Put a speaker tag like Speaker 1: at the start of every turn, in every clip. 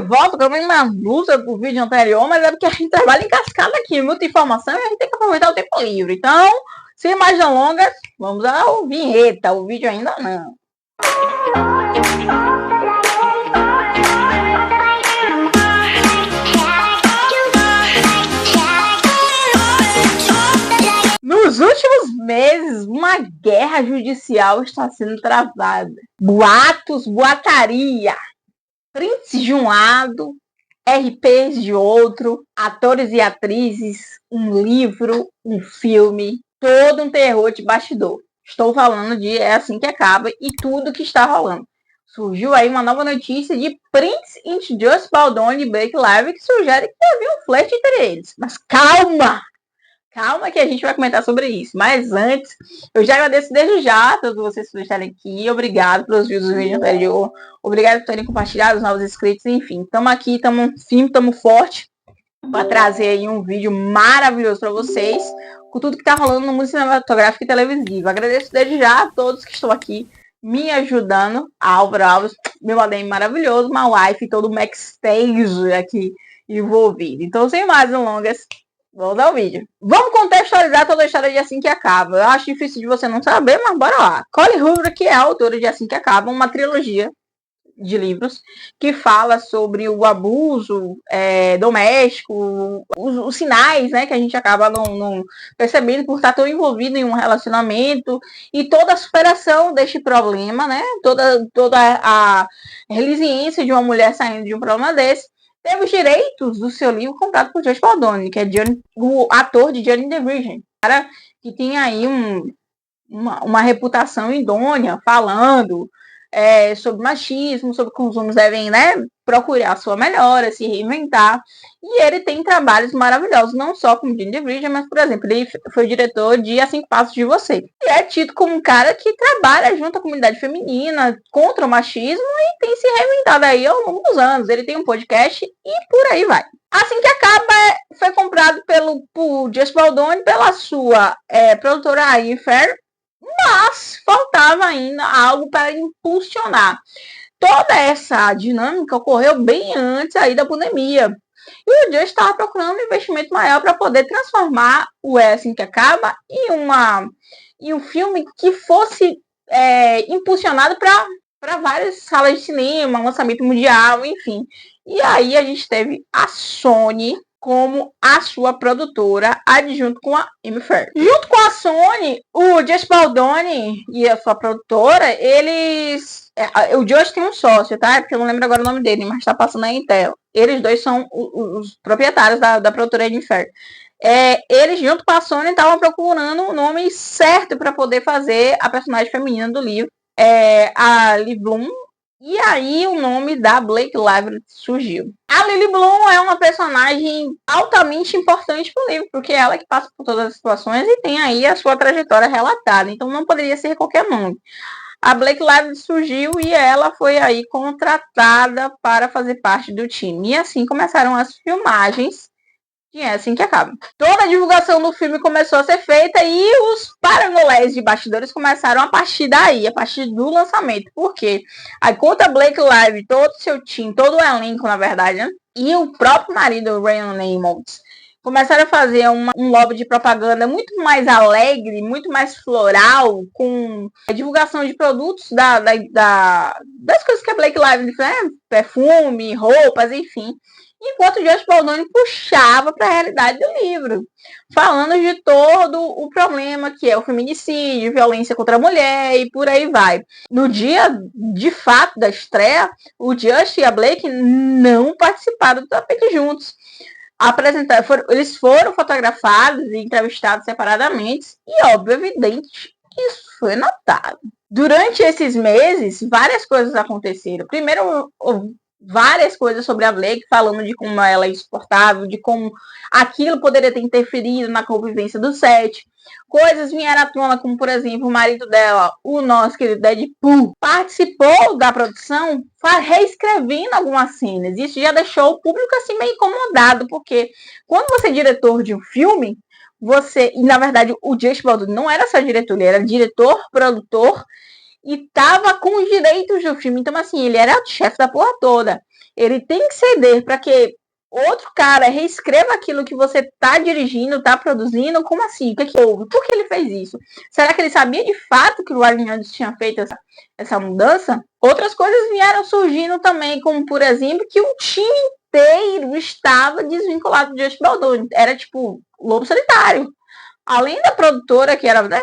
Speaker 1: de volta com a mesma blusa do vídeo anterior, mas é porque a gente trabalha em cascada aqui, muita informação e a gente tem que aproveitar o tempo livre. Então, sem mais delongas, vamos ao vinheta. O vídeo ainda não. Nos últimos meses, uma guerra judicial está sendo travada. Boatos, boataria. Prints de um lado, RPs de outro, atores e atrizes, um livro, um filme, todo um terror de bastidor. Estou falando de É Assim Que Acaba e tudo que está rolando. Surgiu aí uma nova notícia de Prince entre Joss Baldoni e Blake Lively que sugere que havia um flerte entre eles. Mas calma! Calma que a gente vai comentar sobre isso. Mas antes, eu já agradeço desde já a todos vocês por estarem aqui. Obrigado pelos views do vídeo anterior. Obrigado por terem compartilhado os novos inscritos. Enfim, estamos aqui, estamos firme, estamos forte para trazer aí um vídeo maravilhoso para vocês com tudo que está rolando no mundo cinematográfico e televisivo. Agradeço desde já a todos que estão aqui me ajudando. Álvaro Alves, meu ADM maravilhoso, uma wife, todo o backstage aqui envolvido. Então, sem mais delongas, vamos ao vídeo. Vamos contextualizar toda a história de Assim Que Acaba. Eu acho difícil de você não saber, mas bora lá. Colleen Hoover, que é a autora de Assim Que Acaba, uma trilogia de livros que fala sobre o abuso doméstico, os sinais, né, que a gente acaba não percebendo por estar tão envolvido em um relacionamento e toda a superação deste problema, né, toda a resiliência de uma mulher saindo de um problema desse. Teve os direitos do seu livro comprado por Josh Baldoni, que é o ator de Jane the Virgin, cara que tem aí uma reputação idônea, falando sobre machismo, sobre como os homens devem, né, procurar a sua melhora, se reinventar. E ele tem trabalhos maravilhosos, não só como Jane the Virgin, mas, por exemplo, ele foi diretor de A 5 Passos de Você. E é tido como um cara que trabalha junto à comunidade feminina, contra o machismo, e tem se reinventado aí ao longo dos anos. Ele tem um podcast e por aí vai. Assim Que Acaba foi comprado por Joss Baldoni pela sua produtora Air Fair, mas faltava ainda algo para impulsionar. Toda essa dinâmica ocorreu bem antes aí da pandemia. E o Joss estava procurando um investimento maior para poder transformar o É Assim Que Acaba em um filme que fosse impulsionado para várias salas de cinema, um lançamento mundial, enfim. E aí a gente teve a Sony como a sua produtora, adjunto com a Amy Fair. Junto com a Sony, o Joss Baldoni e a sua produtora, eles... o Joss tem um sócio, tá? Porque eu não lembro agora o nome dele, mas tá passando aí em tela. Eles dois são os proprietários da produtora Amy Fair. Eles, junto com a Sony, estavam procurando o nome certo para poder fazer a personagem feminina do livro, a Liv Bloom. E aí o nome da Blake Lively surgiu. A Lily Bloom é uma personagem altamente importante pro livro, porque é ela que passa por todas as situações e tem aí a sua trajetória relatada. Então não poderia ser qualquer nome. A Blake Lively surgiu e ela foi aí contratada para fazer parte do time. E assim começaram as filmagens. E é assim que acaba. Toda a divulgação do filme começou a ser feita e os parangolés de bastidores começaram a partir daí, a partir do lançamento. Por quê? Aí conta Blake Lively, todo o seu time, todo o elenco, na verdade, né? E o próprio marido, Ryan Reynolds, começaram a fazer um lobby de propaganda muito mais alegre, muito mais floral, com a divulgação de produtos das coisas que a Blake Lively faz, né? Perfume, roupas, enfim. Enquanto Joss Baldoni puxava para a realidade do livro, falando de todo o problema que é o feminicídio, violência contra a mulher e por aí vai. No dia, de fato, da estreia, o Joss e a Blake não participaram do tapete juntos. Eles foram fotografados e entrevistados separadamente e, óbvio, evidente, isso foi notado. Durante esses meses, várias coisas aconteceram. Primeiro, várias coisas sobre a Blake, falando de como ela é insuportável, de como aquilo poderia ter interferido na convivência do set. Coisas vieram à tona, como, por exemplo, o marido dela, o nosso querido Deadpool, participou da produção reescrevendo algumas cenas. Isso já deixou o público assim meio incomodado, porque quando você é diretor de um filme, e na verdade o Joss Baldoni não era só diretor, ele era diretor, produtor e tava com os direitos do filme. Então, assim, ele era o chefe da porra toda. Ele tem que ceder para que outro cara reescreva aquilo que você tá dirigindo, tá produzindo. Como assim? O que houve? Por que ele fez isso? Será que ele sabia de fato que o Ryan Reynolds tinha feito essa mudança? Outras coisas vieram surgindo também, como por exemplo, que o time inteiro estava desvinculado de Josh Baldoni. Era tipo lobo solitário. Além da produtora, que era, né,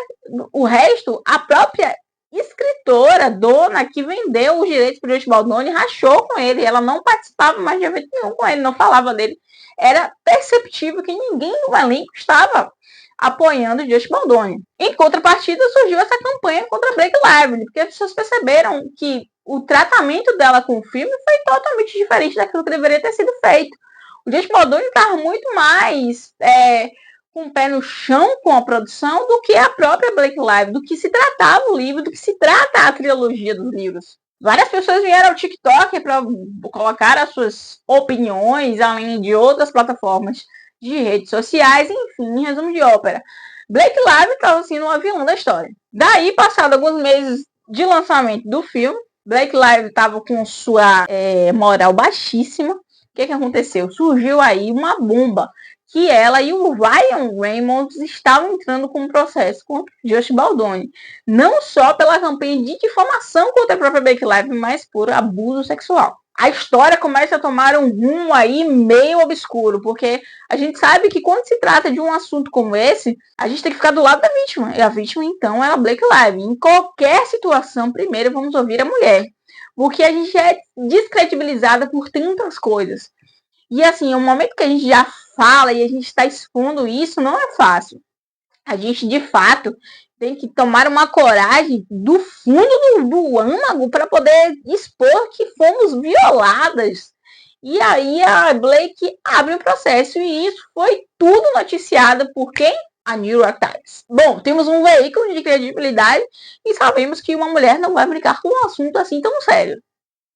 Speaker 1: o resto, a própria escritora, dona, que vendeu os direitos para o Josh Baldoni, rachou com ele. Ela não participava mais de evento nenhum com ele, não falava dele. Era perceptível que ninguém no elenco estava apoiando o Josh Baldoni. Em contrapartida, surgiu essa campanha contra Blake Lively, porque as pessoas perceberam que o tratamento dela com o filme foi totalmente diferente daquilo que deveria ter sido feito. O Josh Baldoni estava muito mais com o pé no chão com a produção do que a própria Blake Lively, do que se tratava o livro, do que se trata a trilogia dos livros. Várias pessoas vieram ao TikTok para colocar as suas opiniões, além de outras plataformas de redes sociais, enfim, em resumo de ópera. Blake Lively estava sendo uma vilã da história. Daí, passado alguns meses de lançamento do filme, Blake Lively estava com sua moral baixíssima. O que aconteceu? Surgiu aí uma bomba que ela e o Ryan Reynolds estavam entrando com um processo contra Josh Baldoni. Não só pela campanha de difamação contra a própria Blake Lively, mas por abuso sexual. A história começa a tomar um rumo aí meio obscuro, porque a gente sabe que quando se trata de um assunto como esse, a gente tem que ficar do lado da vítima. E a vítima, então, é a Blake Lively. Em qualquer situação, primeiro vamos ouvir a mulher. Porque a gente é descredibilizada por tantas coisas. E assim, o momento que a gente já fala e a gente está expondo isso, não é fácil. A gente, de fato, tem que tomar uma coragem do fundo do âmago para poder expor que fomos violadas. E aí a Blake abre o processo e isso foi tudo noticiado por quem? A New York Times. Bom, temos um veículo de credibilidade e sabemos que uma mulher não vai brincar com um assunto assim tão sério.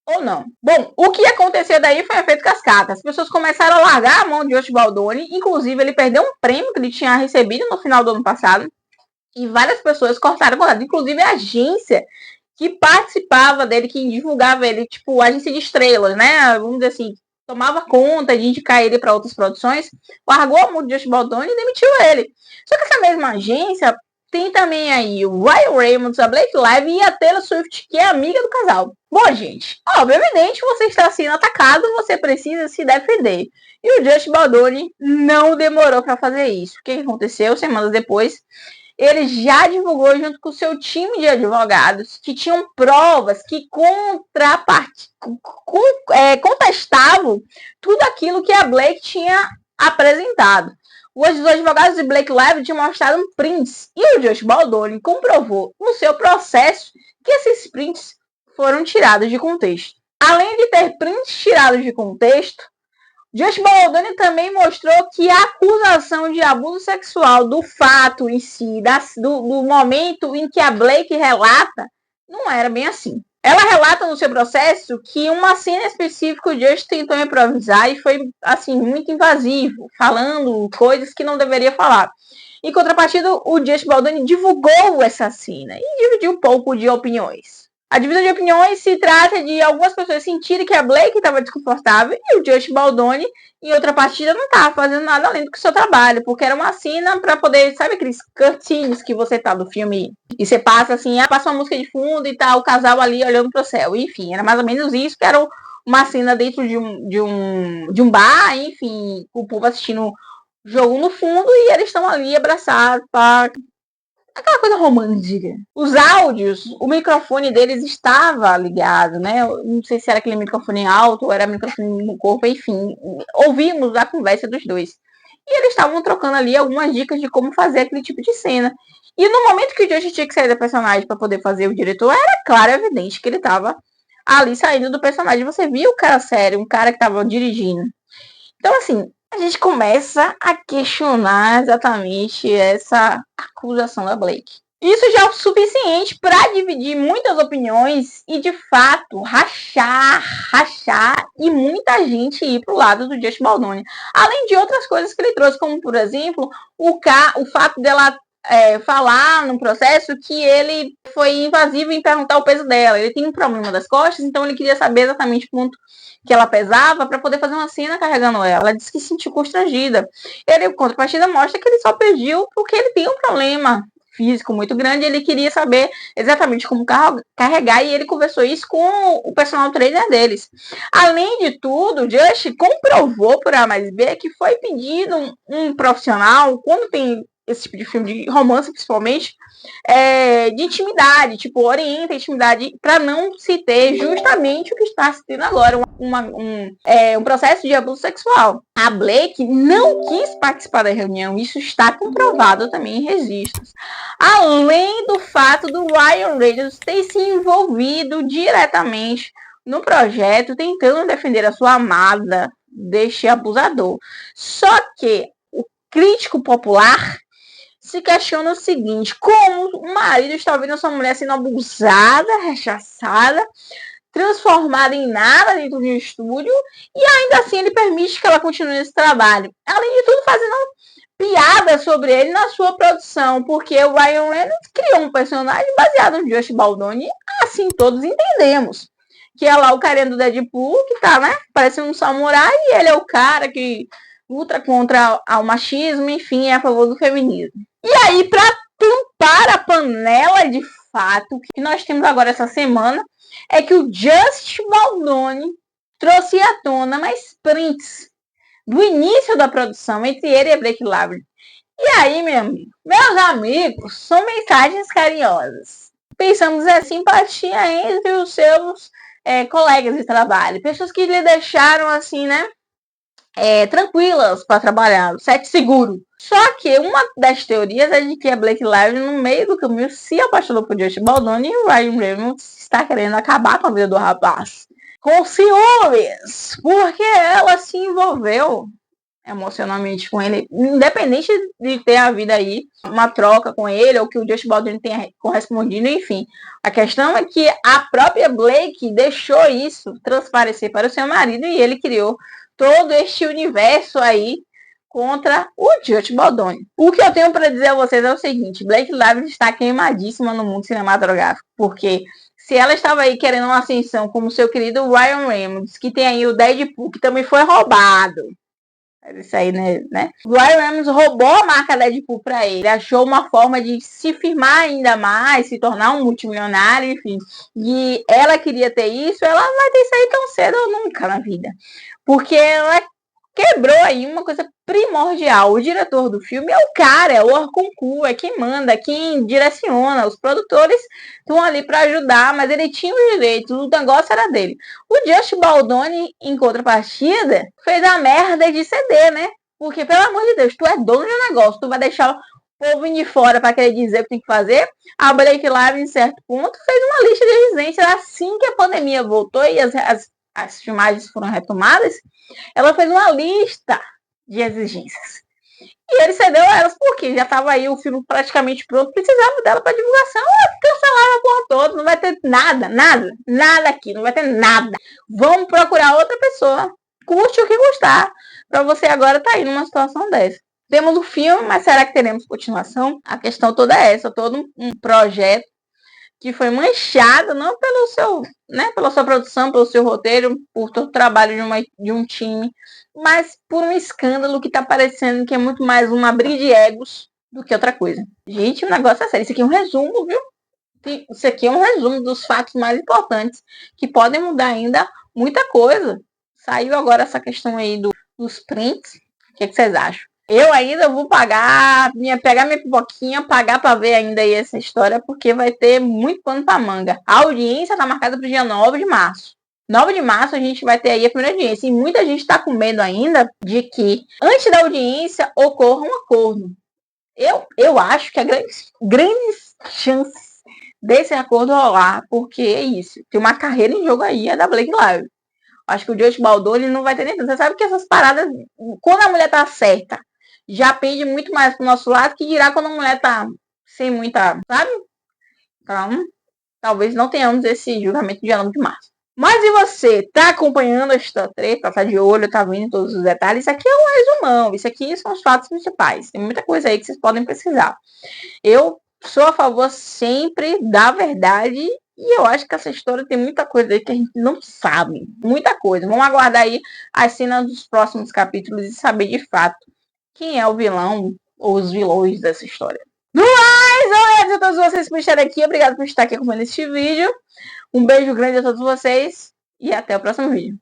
Speaker 1: Ou não. Bom, o que aconteceu daí foi um efeito cascata. As pessoas começaram a largar a mão de Josh Baldoni. Inclusive, ele perdeu um prêmio que ele tinha recebido no final do ano passado. E várias pessoas cortaram o contrato. Inclusive, a agência que participava dele, que divulgava ele, tipo, a agência de estrelas, né? Vamos dizer assim, tomava conta de indicar ele para outras produções, largou a mão de Josh Baldoni e demitiu ele. Só que essa mesma agência tem também aí o Ryan Reynolds, a Blake Lively e a Taylor Swift, que é amiga do casal. Bom, gente, obviamente você está sendo atacado, você precisa se defender. E o Josh Baldoni não demorou para fazer isso. O que aconteceu? Semanas depois, ele já divulgou junto com o seu time de advogados que tinham provas que contestavam tudo aquilo que a Blake tinha apresentado. Os advogados de Blake Lively tinham mostrado prints e o Josh Baldoni comprovou no seu processo que esses prints foram tirados de contexto. Além de ter prints tirados de contexto, Josh Baldoni também mostrou que a acusação de abuso sexual do fato em si, do momento em que a Blake relata, não era bem assim. Ela relata no seu processo que uma cena específica o Josh tentou improvisar e foi, assim, muito invasivo, falando coisas que não deveria falar. Em contrapartida, o Josh Baldoni divulgou essa cena e dividiu um pouco de opiniões. A divisão de opiniões se trata de algumas pessoas sentirem que a Blake estava desconfortável e o Josh Baldoni, em outra partida, não estava fazendo nada além do que o seu trabalho, porque era uma cena para poder, sabe aqueles cutscenes que você tá do filme e você passa assim, passa uma música de fundo e tá o casal ali olhando pro céu. Enfim, era mais ou menos isso, que era uma cena dentro de um bar, enfim, o povo assistindo jogo no fundo e eles estão ali abraçados, para aquela coisa romântica. Os áudios, o microfone deles estava ligado, né? Eu não sei se era aquele microfone alto ou era microfone no corpo, enfim. Ouvimos a conversa dos dois. E eles estavam trocando ali algumas dicas de como fazer aquele tipo de cena. E no momento que o Josh tinha que sair da personagem para poder fazer o diretor, era claro, evidente que ele estava ali saindo do personagem. Você viu o cara sério, um cara que estava dirigindo. Então, assim, a gente começa a questionar exatamente essa acusação da Blake. Isso já é o suficiente para dividir muitas opiniões e, de fato, rachar e muita gente ir para o lado do Josh Baldoni. Além de outras coisas que ele trouxe, como, por exemplo, o fato dela falar no processo que ele foi invasivo em perguntar o peso dela. Ele tem um problema das costas, então ele queria saber exatamente quanto que ela pesava para poder fazer uma cena carregando ela. Ela disse que se sentiu constrangida. Ele, em contrapartida, mostra que ele só pediu porque ele tem um problema físico muito grande, ele queria saber exatamente como carregar, e ele conversou isso com o personal trainer deles. Além de tudo, o Just comprovou por A mais B que foi pedido um profissional, quando tem esse tipo de filme de romance, principalmente, de intimidade, tipo, orienta a intimidade para não se ter justamente o que está se tendo agora, um processo de abuso sexual. A Blake não quis participar da reunião, isso está comprovado também em registros. Além do fato do Ryan Reynolds ter se envolvido diretamente no projeto, tentando defender a sua amada deste abusador. Só que o crítico popular se questiona o seguinte: como o marido está vendo a sua mulher sendo abusada, rechaçada, transformada em nada dentro de um estúdio, e ainda assim ele permite que ela continue esse trabalho. Além de tudo, fazendo piada sobre ele na sua produção, porque o Ryan Reynolds criou um personagem baseado no Josh Baldoni, assim todos entendemos. Que é lá o carinha do Deadpool, que tá, né, parecendo um samurai, e ele é o cara que luta contra o machismo, enfim, é a favor do feminismo. E aí, para tampar a panela de fato, o que nós temos agora essa semana é que o Josh Baldoni trouxe à tona mais prints do início da produção entre ele e a Blake Lively. E aí, meus amigos, são mensagens carinhosas. Pensamos em simpatia entre os seus colegas de trabalho, pessoas que lhe deixaram assim, né, tranquilas para trabalhar, set seguro. Só que uma das teorias é de que a Blake Lively, no meio do caminho, se apaixonou por Josh Baldoni, e o Ryan Reynolds está querendo acabar com a vida do rapaz. Com ciúmes, porque ela se envolveu emocionalmente com ele, independente de ter havido aí uma troca com ele, ou que o Josh Baldwin tenha correspondido, enfim. A questão é que a própria Blake deixou isso transparecer para o seu marido, e ele criou todo este universo aí contra o Josh Baldwin. O que eu tenho para dizer a vocês é o seguinte: Blake Lively está queimadíssima no mundo cinematográfico, porque se ela estava aí querendo uma ascensão como seu querido Ryan Reynolds, que tem aí o Deadpool, que também foi roubado. Isso aí, né? O Ryan Reynolds roubou a marca Deadpool para ele, achou uma forma de se firmar ainda mais, se tornar um multimilionário, enfim. E ela queria ter isso, ela não vai ter isso aí tão cedo ou nunca na vida. Porque ela quebrou aí uma coisa primordial. O diretor do filme é o cara, é o Orconcu, é quem manda, quem direciona. Os produtores estão ali para ajudar, mas ele tinha os direitos, o negócio era dele. O Josh Baldoni, em contrapartida, fez a merda de ceder, né? Porque, pelo amor de Deus, tu é dono de um negócio, tu vai deixar o povo de fora para querer dizer o que tem que fazer. A Blake Lively, em certo ponto, fez uma lista de exigências assim que a pandemia voltou e as filmagens foram retomadas. Ela fez uma lista de exigências. E ele cedeu a elas porque já estava aí o filme praticamente pronto, precisava dela para divulgação, cancelaram a porra toda, não vai ter nada aqui, não vai ter nada. Vamos procurar outra pessoa, custe o que custar, para você agora estar aí numa situação dessa. Temos o filme, mas será que teremos continuação? A questão toda é essa, todo um projeto que foi manchado não pelo seu, né, pela sua produção, pelo seu roteiro, por todo o trabalho de um time, mas por um escândalo que tá parecendo que é muito mais uma briga de egos do que outra coisa. Gente, o negócio é sério. Isso aqui é um resumo, viu? Isso aqui é um resumo dos fatos mais importantes que podem mudar ainda muita coisa. Saiu agora essa questão aí dos prints. O que vocês acham? Eu ainda vou pegar minha pipoquinha, pagar para ver ainda aí essa história, porque vai ter muito pano para manga. A audiência está marcada para o dia 9 de março. 9 de março a gente vai ter aí a primeira audiência. E muita gente está com medo ainda de que, antes da audiência, ocorra um acordo. Eu acho que há grandes chances desse acordo rolar, porque é isso. Tem uma carreira em jogo aí, é da Blake Lively. Acho que o Josh Baldoni não vai ter nem tanto. Você sabe que essas paradas, quando a mulher tá certa, já pende muito mais pro nosso lado, que dirá quando a mulher tá sem muita, sabe? Então, talvez não tenhamos esse julgamento dia 9 de março. Mas e você, tá acompanhando esta treta, tá de olho, tá vendo todos os detalhes? Isso aqui é um resumão, isso aqui são os fatos principais. Tem muita coisa aí que vocês podem pesquisar. Eu sou a favor sempre da verdade e eu acho que essa história tem muita coisa aí que a gente não sabe. Muita coisa. Vamos aguardar aí as cenas dos próximos capítulos e saber de fato quem é o vilão ou os vilões dessa história. No mais, obrigado a todos vocês por estarem aqui. Obrigado por estar aqui acompanhando este vídeo. Um beijo grande a todos vocês e até o próximo vídeo.